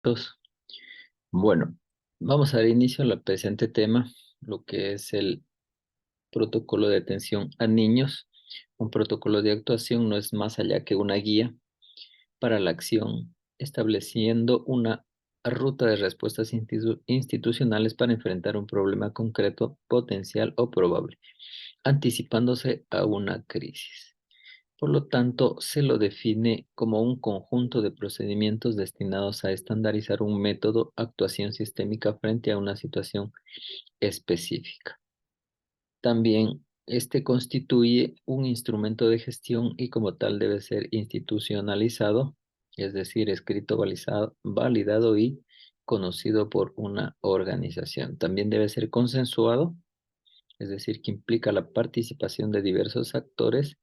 Dos. Bueno, vamos a dar inicio al presente tema, lo que es el protocolo de atención a niños. Un protocolo de actuación no es más allá que una guía para la acción, estableciendo una ruta de respuestas institucionales para enfrentar un problema concreto, potencial o probable, anticipándose a una crisis. Por lo tanto, se lo define como un conjunto de procedimientos destinados a estandarizar un método, actuación sistémica frente a una situación específica. También este constituye un instrumento de gestión y como tal debe ser institucionalizado, es decir, escrito, validado y conocido por una organización. También debe ser consensuado, es decir, que implica la participación de diversos actores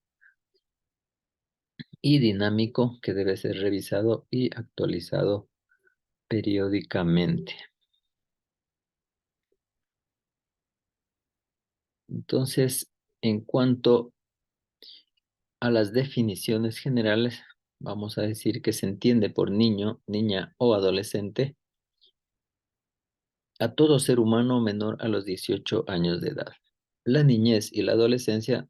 y dinámico que debe ser revisado y actualizado periódicamente. Entonces, en cuanto a las definiciones generales, vamos a decir que se entiende por niño, niña o adolescente a todo ser humano menor a los 18 años de edad. La niñez y la adolescencia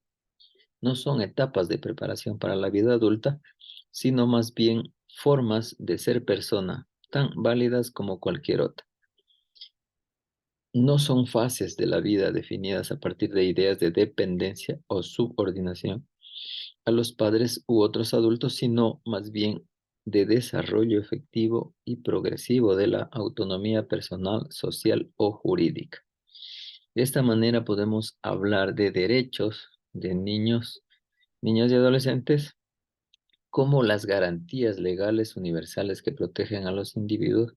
no son etapas de preparación para la vida adulta, sino más bien formas de ser persona, tan válidas como cualquier otra. No son fases de la vida definidas a partir de ideas de dependencia o subordinación a los padres u otros adultos, sino más bien de desarrollo efectivo y progresivo de la autonomía personal, social o jurídica. De esta manera podemos hablar de derechos de niños, niñas y adolescentes como las garantías legales universales que protegen a los individuos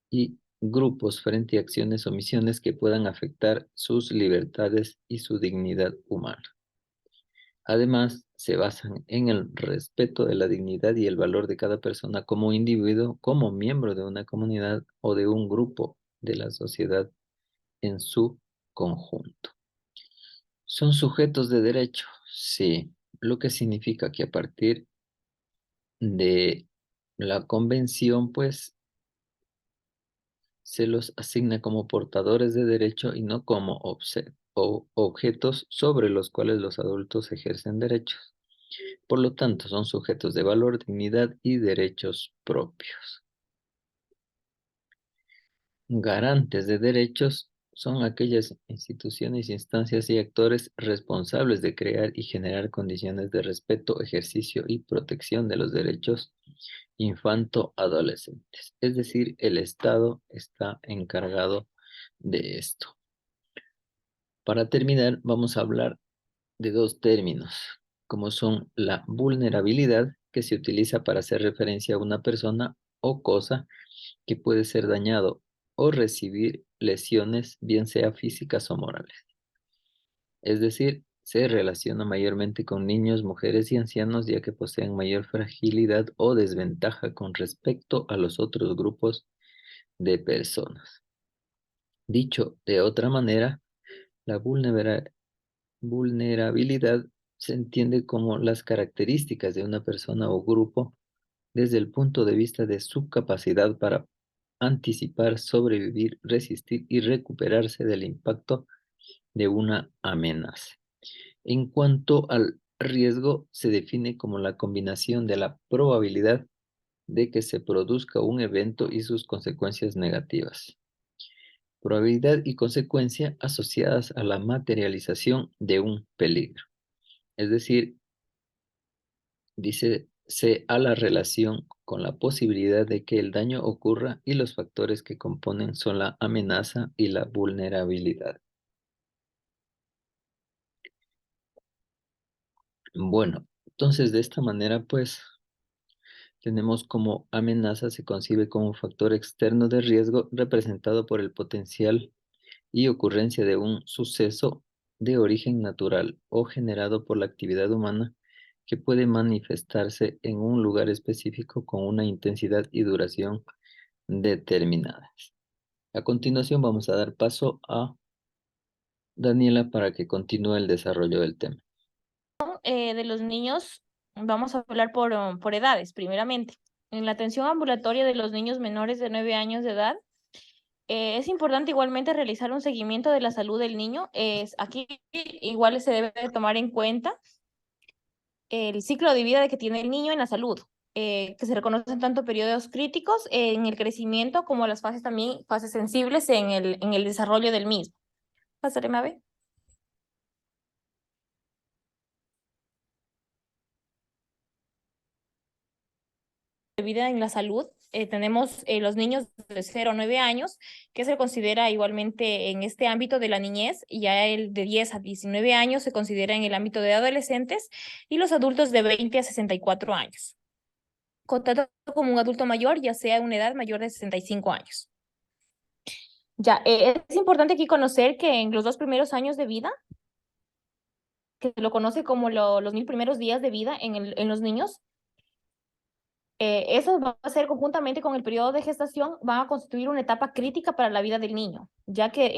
y grupos frente a acciones o omisiones que puedan afectar sus libertades y su dignidad humana. Además, se basan en el respeto de la dignidad y el valor de cada persona como individuo, como miembro de una comunidad o de un grupo de la sociedad en su conjunto. ¿Son sujetos de derecho? Sí, lo que significa que a partir de la convención, pues se los asigna como portadores de derecho y no como objetos sobre los cuales los adultos ejercen derechos. Por lo tanto, son sujetos de valor, dignidad y derechos propios. Garantes de derechos son aquellas instituciones, instancias y actores responsables de crear y generar condiciones de respeto, ejercicio y protección de los derechos infanto-adolescentes. Es decir, el Estado está encargado de esto. Para terminar, vamos a hablar de dos términos, como son la vulnerabilidad, que se utiliza para hacer referencia a una persona o cosa que puede ser dañado o recibir lesiones, bien sea físicas o morales. Es decir, se relaciona mayormente con niños, mujeres y ancianos, ya que poseen mayor fragilidad o desventaja con respecto a los otros grupos de personas. Dicho de otra manera, la vulnerabilidad se entiende como las características de una persona o grupo desde el punto de vista de su capacidad para anticipar, sobrevivir, resistir y recuperarse del impacto de una amenaza. En cuanto al riesgo, se define como la combinación de la probabilidad de que se produzca un evento y sus consecuencias negativas. Probabilidad y consecuencia asociadas a la materialización de un peligro. Es decir, dícese a la relación con la posibilidad de que el daño ocurra y los factores que componen son la amenaza y la vulnerabilidad. Bueno, entonces de esta manera pues tenemos como amenaza se concibe como un factor externo de riesgo representado por el potencial y ocurrencia de un suceso de origen natural o generado por la actividad humana que puede manifestarse en un lugar específico con una intensidad y duración determinadas. A continuación vamos a dar paso a Daniela para que continúe el desarrollo del tema. De los niños, vamos a hablar por edades, primeramente. En la atención ambulatoria de los niños menores de 9 años de edad, es importante igualmente realizar un seguimiento de la salud del niño. Aquí igual se debe de tomar en cuenta el ciclo de vida de que tiene el niño en la salud, que se reconocen tanto periodos críticos en el crecimiento como las fases también, fases sensibles en el desarrollo del mismo. Pásale, Mabe. De vida en la salud, tenemos los niños de 0 a 9 años, que se considera igualmente en este ámbito de la niñez, y ya el de 10 a 19 años se considera en el ámbito de adolescentes, y los adultos de 20 a 64 años. Contado como un adulto mayor, ya sea una edad mayor de 65 años. Ya, es importante aquí conocer que en los 2 primeros años de vida, que se lo conoce como los 1000 primeros días de vida en los niños, eso va a ser conjuntamente con el periodo de gestación, van a constituir una etapa crítica para la vida del niño, ya que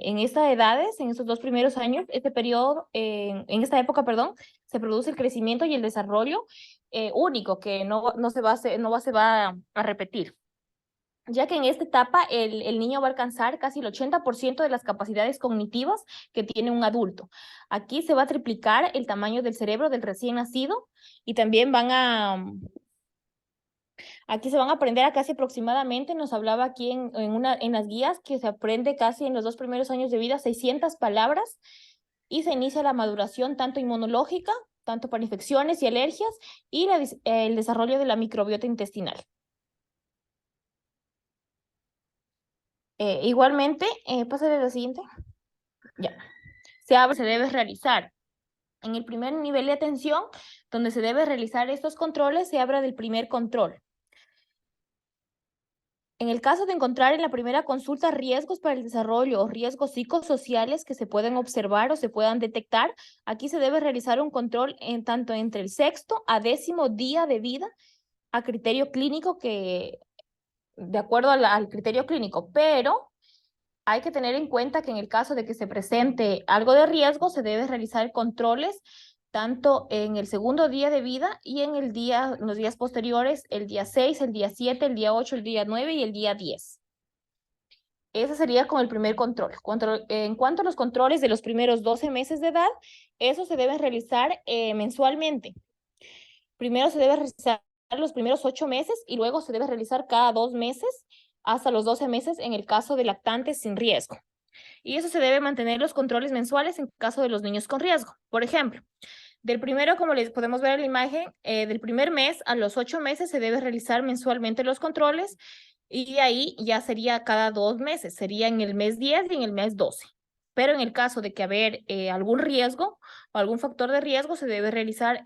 en estas edades, en esos 2 primeros años, este periodo, en esta época, perdón, se produce el crecimiento y el desarrollo único, que no se va a repetir, ya que en esta etapa el niño va a alcanzar casi el 80% de las capacidades cognitivas que tiene un adulto. Aquí se va a triplicar el tamaño del cerebro del recién nacido, y también aquí se van a aprender a casi aproximadamente, nos hablaba aquí en las guías, que se aprende casi en los 2 primeros años de vida 600 palabras, y se inicia la maduración tanto inmunológica, tanto para infecciones y alergias, y el desarrollo de la microbiota intestinal. Igualmente, pásale a la siguiente. Ya. Se debe realizar. En el primer nivel de atención, donde se debe realizar estos controles, se habla del primer control. En el caso de encontrar en la primera consulta riesgos para el desarrollo o riesgos psicosociales que se pueden observar o se puedan detectar, aquí se debe realizar un control tanto entre el 6º a 10º día de vida, a criterio clínico, de acuerdo al criterio clínico, pero hay que tener en cuenta que en el caso de que se presente algo de riesgo, se debe realizar controles tanto en el 2º día de vida y en los días posteriores, el día 6, el día 7, el día 8, el día 9 y el día 10. Ese sería con el primer control. En cuanto a los controles de los primeros 12 meses de edad, eso se debe realizar mensualmente. Primero se debe realizar los primeros 8 meses y luego se debe realizar cada 2 meses hasta los 12 meses en el caso de lactantes sin riesgo. Y eso se debe mantener los controles mensuales en caso de los niños con riesgo. Por ejemplo, del primero, como les podemos ver en la imagen, del primer mes a los 8 meses se debe realizar mensualmente los controles, y ahí ya sería cada 2 meses, sería en el mes 10 y en el mes 12. Pero en el caso de que haber algún riesgo o algún factor de riesgo, se debe realizar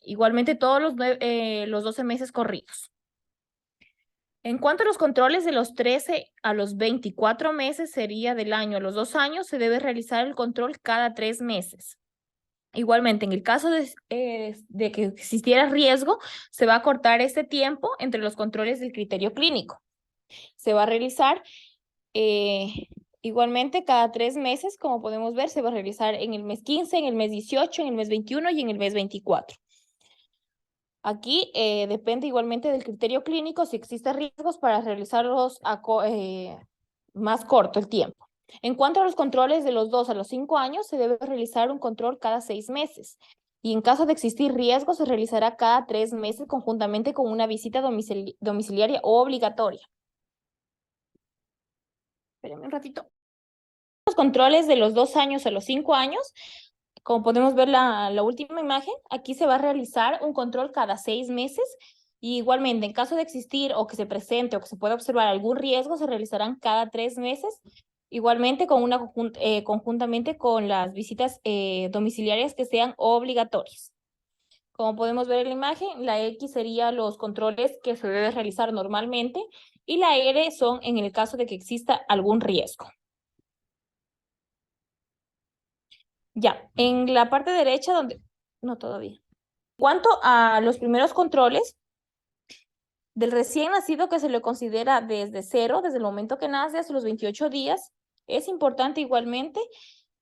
igualmente todos los 12 meses corridos. En cuanto a los controles de los 13 a los 24 meses, sería del año a los 2 años, se debe realizar el control cada 3 meses. Igualmente, en el caso de que existiera riesgo, se va a cortar este tiempo entre los controles del criterio clínico. Se va a realizar igualmente cada 3 meses, como podemos ver, se va a realizar en el mes 15, en el mes 18, en el mes 21 y en el mes 24. Aquí depende igualmente del criterio clínico si existen riesgos para realizarlos más corto el tiempo. En cuanto a los controles de los 2 a los 5 años, se debe realizar un control cada 6 meses. Y en caso de existir riesgos, se realizará cada 3 meses conjuntamente con una visita domiciliaria obligatoria. Espérenme un ratito. Los controles de los 2 años a los 5 años, como podemos ver la última imagen, aquí se va a realizar un control cada 6 meses. Y igualmente, en caso de existir o que se presente o que se pueda observar algún riesgo, se realizarán cada 3 meses, igualmente conjuntamente con las visitas domiciliarias que sean obligatorias. Como podemos ver en la imagen, la X sería los controles que se debe realizar normalmente, y la R son en el caso de que exista algún riesgo. Ya, en la parte derecha donde... No, todavía. En cuanto a los primeros controles, del recién nacido, que se le considera desde 0, desde el momento que nace hasta los 28 días, es importante igualmente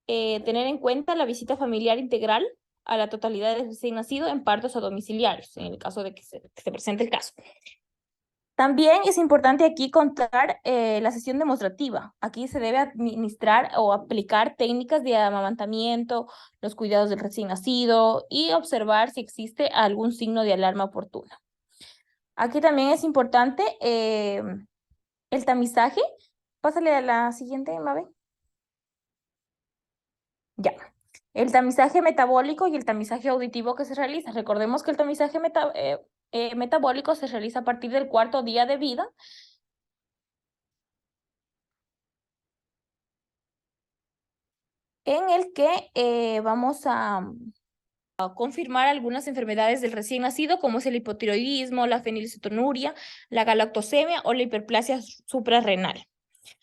tener en cuenta la visita familiar integral a la totalidad del recién nacido en partos a domiciliarios, en el caso de que se presente el caso. También es importante aquí contar la sesión demostrativa. Aquí se debe administrar o aplicar técnicas de amamantamiento, los cuidados del recién nacido y observar si existe algún signo de alarma oportuna. Aquí también es importante el tamizaje. Pásale a la siguiente, Mabe. Ya. El tamizaje metabólico y el tamizaje auditivo que se realiza. Recordemos que el tamizaje metabólico se realiza a partir del 4.º día de vida, en el que vamos a confirmar algunas enfermedades del recién nacido, como es el hipotiroidismo, la fenilcetonuria, la galactosemia o la hiperplasia suprarrenal.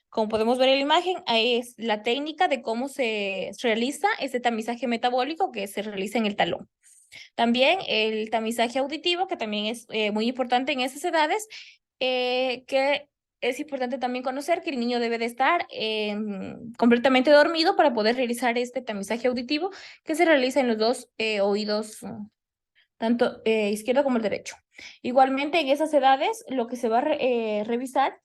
Como podemos ver en la imagen, es la técnica de cómo se realiza este tamizaje metabólico que se realiza en el talón. También el tamizaje auditivo, que también es muy importante en esas edades, que es importante también conocer que el niño debe de estar completamente dormido para poder realizar este tamizaje auditivo que se realiza en los dos oídos, tanto izquierdo como el derecho. Igualmente, en esas edades, lo que se va a revisar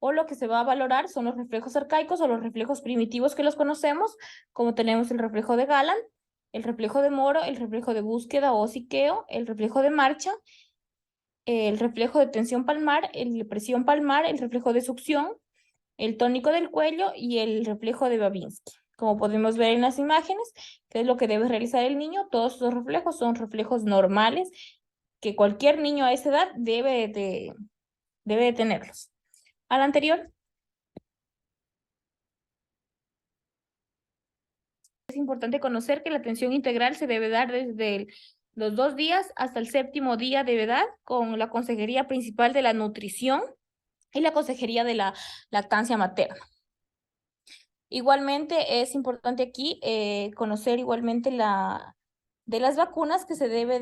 o lo que se va a valorar son los reflejos arcaicos o los reflejos primitivos que los conocemos, como tenemos el reflejo de Galland, el reflejo de Moro, el reflejo de búsqueda o siqueo, el reflejo de marcha, el reflejo de tensión palmar, el de presión palmar, el reflejo de succión, el tónico del cuello y el reflejo de Babinski. Como podemos ver en las imágenes, ¿qué es lo que debe realizar el niño? Todos estos reflejos son reflejos normales que cualquier niño a esa edad debe de tenerlos. Al anterior. Es importante conocer que la atención integral se debe dar desde los 2 días hasta el 7.º día de edad, con la consejería principal de la nutrición y la consejería de la lactancia materna. Igualmente es importante aquí conocer igualmente de las vacunas que se debe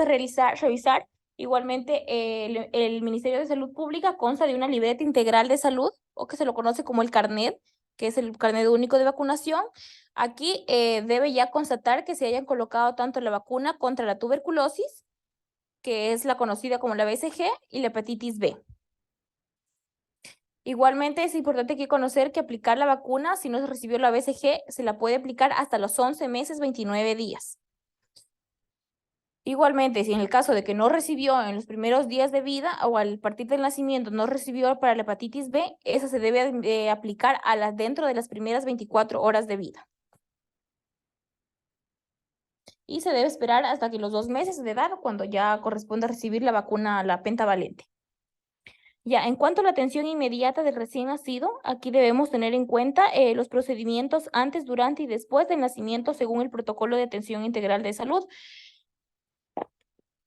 revisar. Igualmente el Ministerio de Salud Pública consta de una libreta integral de salud, o que se lo conoce como el carnet, que es el carnet único de vacunación. Aquí debe ya constatar que se hayan colocado tanto la vacuna contra la tuberculosis, que es la conocida como la BCG, y la hepatitis B. Igualmente es importante aquí conocer que aplicar la vacuna, si no se recibió la BCG, se la puede aplicar hasta los 11 meses, 29 días. Igualmente, si en el caso de que no recibió en los primeros días de vida o al partir del nacimiento no recibió para la hepatitis B, esa se debe aplicar dentro de las primeras 24 horas de vida. Y se debe esperar hasta que los 2 meses de edad, cuando ya corresponde recibir la vacuna, la pentavalente. Ya, en cuanto a la atención inmediata del recién nacido, aquí debemos tener en cuenta los procedimientos antes, durante y después del nacimiento según el protocolo de atención integral de salud.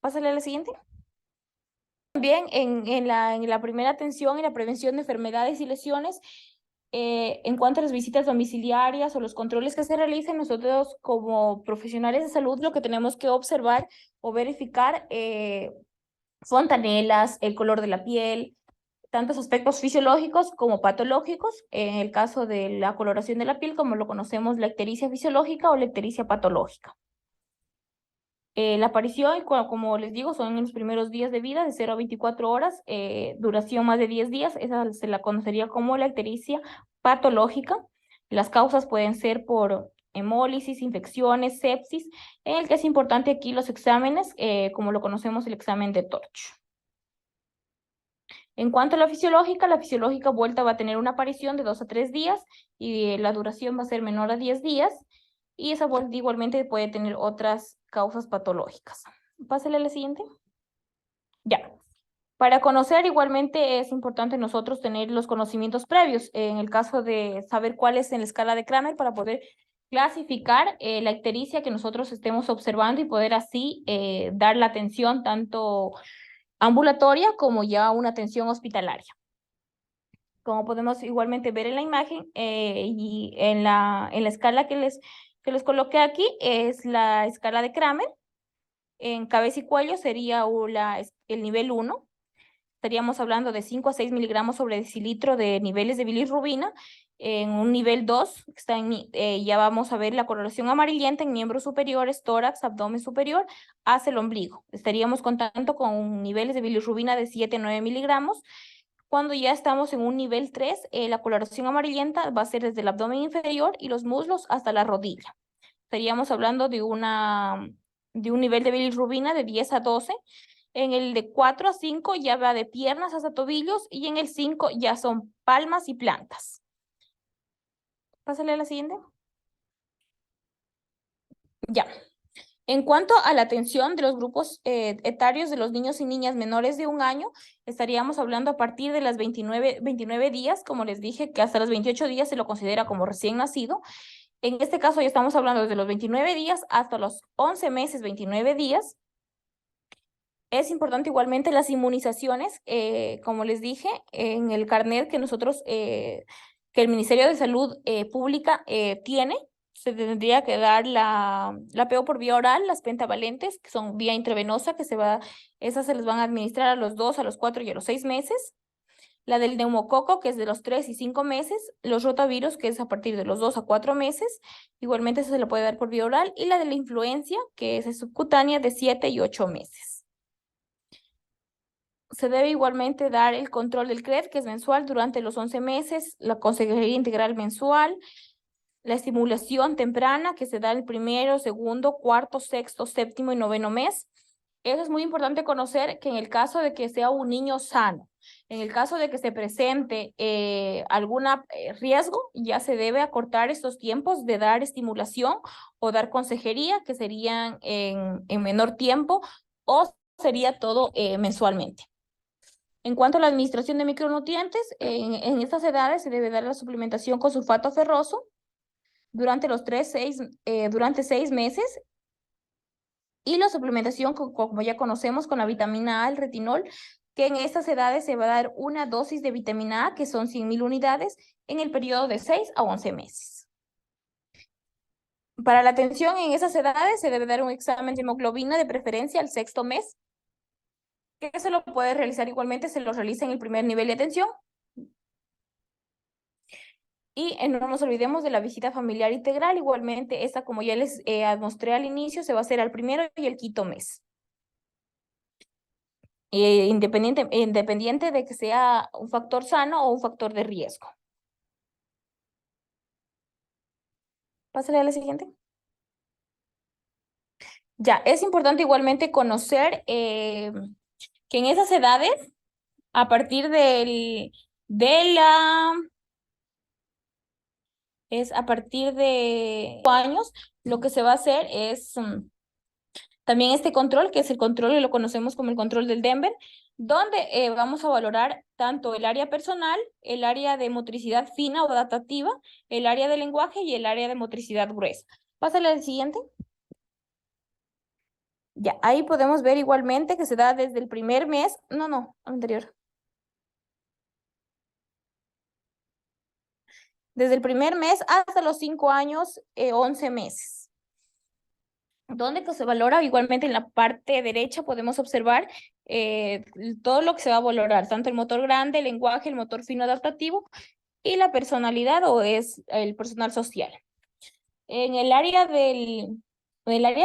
Pásale a la siguiente. También en la primera atención y la prevención de enfermedades y lesiones, en cuanto a las visitas domiciliarias o los controles que se realicen, nosotros como profesionales de salud lo que tenemos que observar o verificar fontanelas, el color de la piel, tantos aspectos fisiológicos como patológicos. En el caso de la coloración de la piel, como lo conocemos, la ictericia fisiológica o la ictericia patológica. La aparición, como les digo, son en los primeros días de vida, de 0 a 24 horas, duración más de 10 días, esa se la conocería como la ictericia patológica. Las causas pueden ser por hemólisis, infecciones, sepsis, en el que es importante aquí los exámenes, como lo conocemos, el examen de Torch. En cuanto a la fisiológica vuelta va a tener una aparición de 2 a 3 días y la duración va a ser menor a 10 días. Y esa vuelta igualmente puede tener otras causas patológicas. Pásale a la siguiente. Ya. Para conocer igualmente es importante nosotros tener los conocimientos previos. En el caso de saber cuál es en la escala de Kramer para poder clasificar la ictericia que nosotros estemos observando y poder así dar la atención tanto ambulatoria como ya una atención hospitalaria. Como podemos igualmente ver en la imagen y en la escala que les coloqué aquí, es la escala de Kramer. En cabeza y cuello sería el nivel 1. Estaríamos hablando de 5 a 6 miligramos sobre decilitro de niveles de bilirrubina. en un nivel 2, está ya vamos a ver la coloración amarillenta en miembros superiores, tórax, abdomen superior, hacia el ombligo. Estaríamos contando con niveles de bilirrubina de 7 a 9 miligramos. Cuando ya estamos en un nivel 3, la coloración amarillenta va a ser desde el abdomen inferior y los muslos hasta la rodilla. Estaríamos hablando de un nivel de bilirrubina de 10 a 12. En el de 4 a 5 ya va de piernas hasta tobillos y en el 5 ya son palmas y plantas. Pásale a la siguiente. Ya. En cuanto a la atención de los grupos etarios de los niños y niñas menores de 1 año, estaríamos hablando a partir de las 29 días, como les dije, que hasta los 28 días se lo considera como recién nacido. En este caso ya estamos hablando desde los 29 días hasta los 11 meses, 29 días. Es importante igualmente las inmunizaciones, como les dije, en el carnet que nosotros, que el Ministerio de Salud Pública tiene, se tendría que dar la PO por vía oral, las pentavalentes, que son vía intravenosa, esas se les van a administrar a los 2, a los 4 y a los 6 meses. La del neumococo, que es de los 3 y 5 meses, los rotavirus, que es a partir de los 2 a 4 meses, igualmente se le puede dar por vía oral, y la de la influencia, que es subcutánea de 7 y 8 meses. Se debe igualmente dar el control del CRED, que es mensual durante los 11 meses, la consejería integral mensual, la estimulación temprana, que se da el primero, segundo, cuarto, sexto, séptimo y noveno mes. Eso es muy importante conocer, que en el caso de que sea un niño sano, en el caso de que se presente algún riesgo, ya se debe acortar estos tiempos de dar estimulación o dar consejería, que serían en menor tiempo, o sería todo mensualmente. En cuanto a la administración de micronutrientes, en estas edades se debe dar la suplementación con sulfato ferroso durante durante 6 meses, y la suplementación, como ya conocemos, con la vitamina A, el retinol, que en estas edades se va a dar una dosis de vitamina A, que son 100.000 unidades, en el periodo de 6 a 11 meses. Para la atención en esas edades se debe dar un examen de hemoglobina, de preferencia al 6.º mes, que se lo puede realizar igualmente, se lo realiza en el primer nivel de atención. Y no nos olvidemos de la visita familiar integral. Igualmente, esta, como ya les mostré al inicio, se va a hacer al primero y el 5.º mes. Independiente de que sea un factor sano o un factor de riesgo. Pásale a la siguiente. Ya, es importante igualmente conocer que en esas edades, a partir a partir de años, lo que se va a hacer es también este control, que es el control que lo conocemos como el control del Denver, donde vamos a valorar tanto el área personal, el área de motricidad fina o adaptativa, el área de lenguaje y el área de motricidad gruesa. Pásale al siguiente. Ya, ahí podemos ver igualmente que se da desde el primer mes, anterior. Desde el primer mes hasta los 5 años, 11 meses. Donde pues, se valora igualmente en la parte derecha podemos observar todo lo que se va a valorar, tanto el motor grande, el lenguaje, el motor fino adaptativo y la personalidad o es el personal social. En el área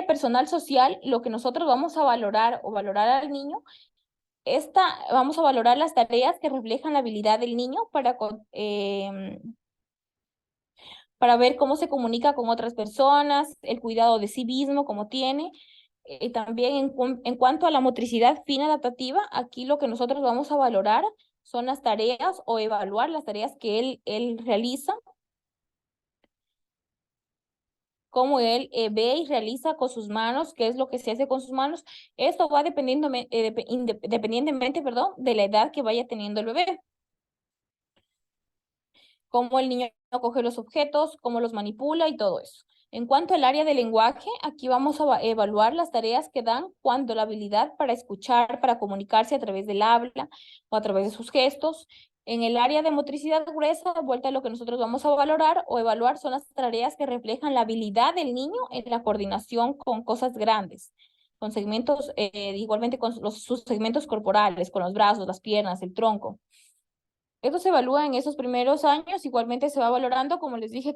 personal social, lo que nosotros vamos a valorar o valorar al niño, vamos a valorar las tareas que reflejan la habilidad del niño para ver cómo se comunica con otras personas, el cuidado de sí mismo, cómo tiene. También en cuanto a la motricidad fina adaptativa, aquí lo que nosotros vamos a valorar son las tareas o evaluar las tareas que él realiza, cómo él ve y realiza con sus manos, qué es lo que se hace con sus manos. Esto va dependientemente, perdón, de la edad que vaya teniendo el bebé. Cómo el niño coge los objetos, cómo los manipula y todo eso. En cuanto al área de lenguaje, aquí vamos a evaluar las tareas que dan cuando la habilidad para escuchar, para comunicarse a través del habla o a través de sus gestos. En el área de motricidad gruesa, de vuelta a lo que nosotros vamos a valorar o evaluar son las tareas que reflejan la habilidad del niño en la coordinación con cosas grandes, con segmentos, igualmente con sus segmentos corporales, con los brazos, las piernas, el tronco. Esto se evalúa en esos primeros años, igualmente se va valorando, como les dije,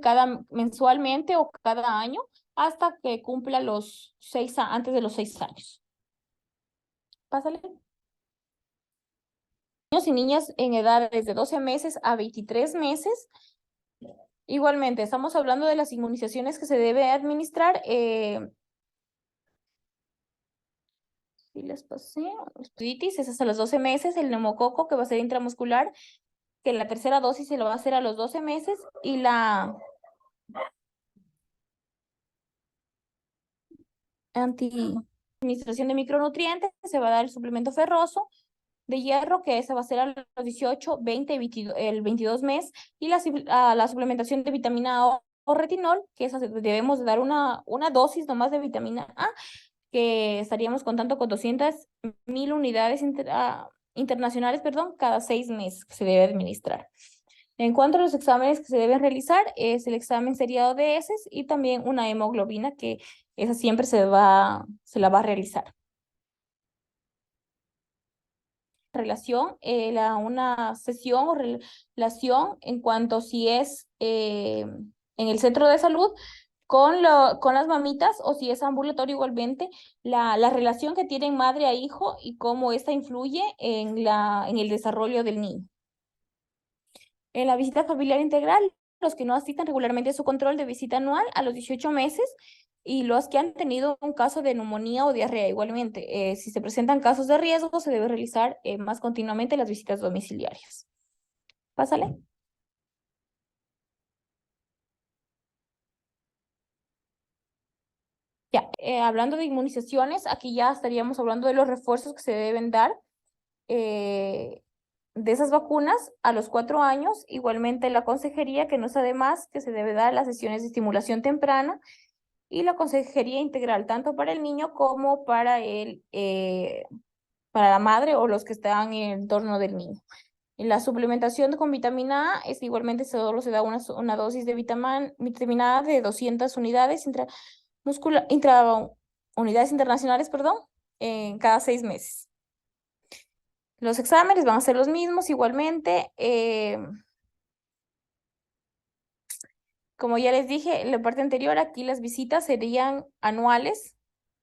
mensualmente o cada año, hasta que cumpla antes de los 6 años. Pásale. Niños y niñas en edades de 12 meses a 23 meses. Igualmente, estamos hablando de las inmunizaciones que se debe administrar. Si les pasé, es hasta los 12 meses, el neumococo que va a ser intramuscular, que la tercera dosis se lo va a hacer a los 12 meses, y la administración de micronutrientes se va a dar el suplemento ferroso de hierro, que ese va a ser a los 18, 20 y 22, el 22 mes, y la suplementación de vitamina A o retinol, que esa debemos de dar una dosis nomás de vitamina A, que estaríamos contando con 200.000 unidades internacionales, perdón, cada 6 meses que se debe administrar. En cuanto a los exámenes que se deben realizar, es el examen seriado de heces y también una hemoglobina, que esa siempre se la va a realizar. Una sesión o relación en cuanto si es en el centro de salud con las mamitas, o si es ambulatorio igualmente, la relación que tienen madre a hijo y cómo esta influye en el desarrollo del niño. En la visita familiar integral, los que no asistan regularmente a su control de visita anual a los 18 meses, y los que han tenido un caso de neumonía o diarrea igualmente. Si se presentan casos de riesgo, se debe realizar más continuamente las visitas domiciliarias. Pásale. Ya, hablando de inmunizaciones, aquí ya estaríamos hablando de los refuerzos que se deben dar de esas vacunas a los 4 años. Igualmente la consejería, que no es además, que se debe dar las sesiones de estimulación temprana, y la consejería integral, tanto para el niño como para la madre o los que están en el entorno del niño. En la suplementación con vitamina A igualmente solo se da una dosis de vitamina A de 200 unidades unidades internacionales, perdón, en cada 6 meses. Los exámenes van a ser los mismos igualmente. Como ya les dije en la parte anterior, aquí las visitas serían anuales,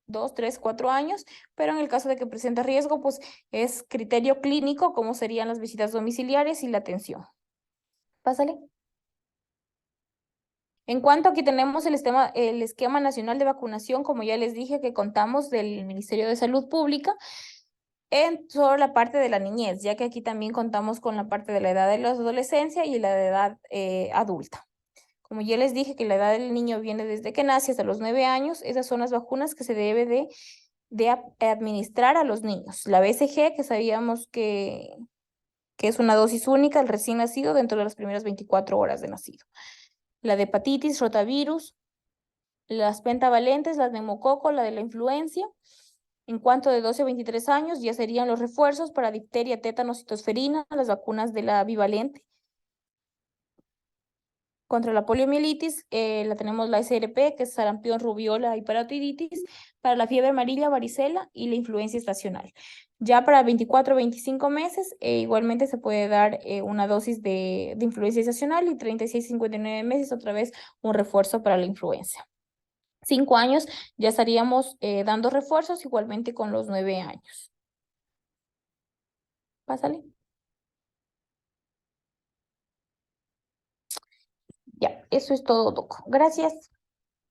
2, 3, 4 años, pero en el caso de que presente riesgo, pues es criterio clínico, como serían las visitas domiciliares y la atención. Pásale. En cuanto aquí tenemos el esquema nacional de vacunación, como ya les dije, que contamos del Ministerio de Salud Pública, en solo la parte de la niñez, ya que aquí también contamos con la parte de la edad de la adolescencia y la de edad adulta. Como ya les dije que la edad del niño viene desde que nace hasta los 9 años, esas son las vacunas que se debe de administrar a los niños. La BCG, que sabíamos que es una dosis única al recién nacido dentro de las primeras 24 horas de nacido. La de hepatitis, rotavirus, las pentavalentes, las neumococo, la de la influencia. En cuanto de 12 a 23 años, ya serían los refuerzos para difteria, tétanos y tosferina, las vacunas de la bivalente. Contra la poliomielitis, tenemos la SRP, que es sarampión, rubiola y parotiditis, para la fiebre amarilla, varicela y la influencia estacional. Ya para 24 o 25 meses, igualmente se puede dar una dosis de influencia estacional, y 36 a 59 meses otra vez un refuerzo para la influenza. 5 años ya estaríamos dando refuerzos igualmente con los 9 años. Pásale. Ya, eso es todo, Doc. Gracias.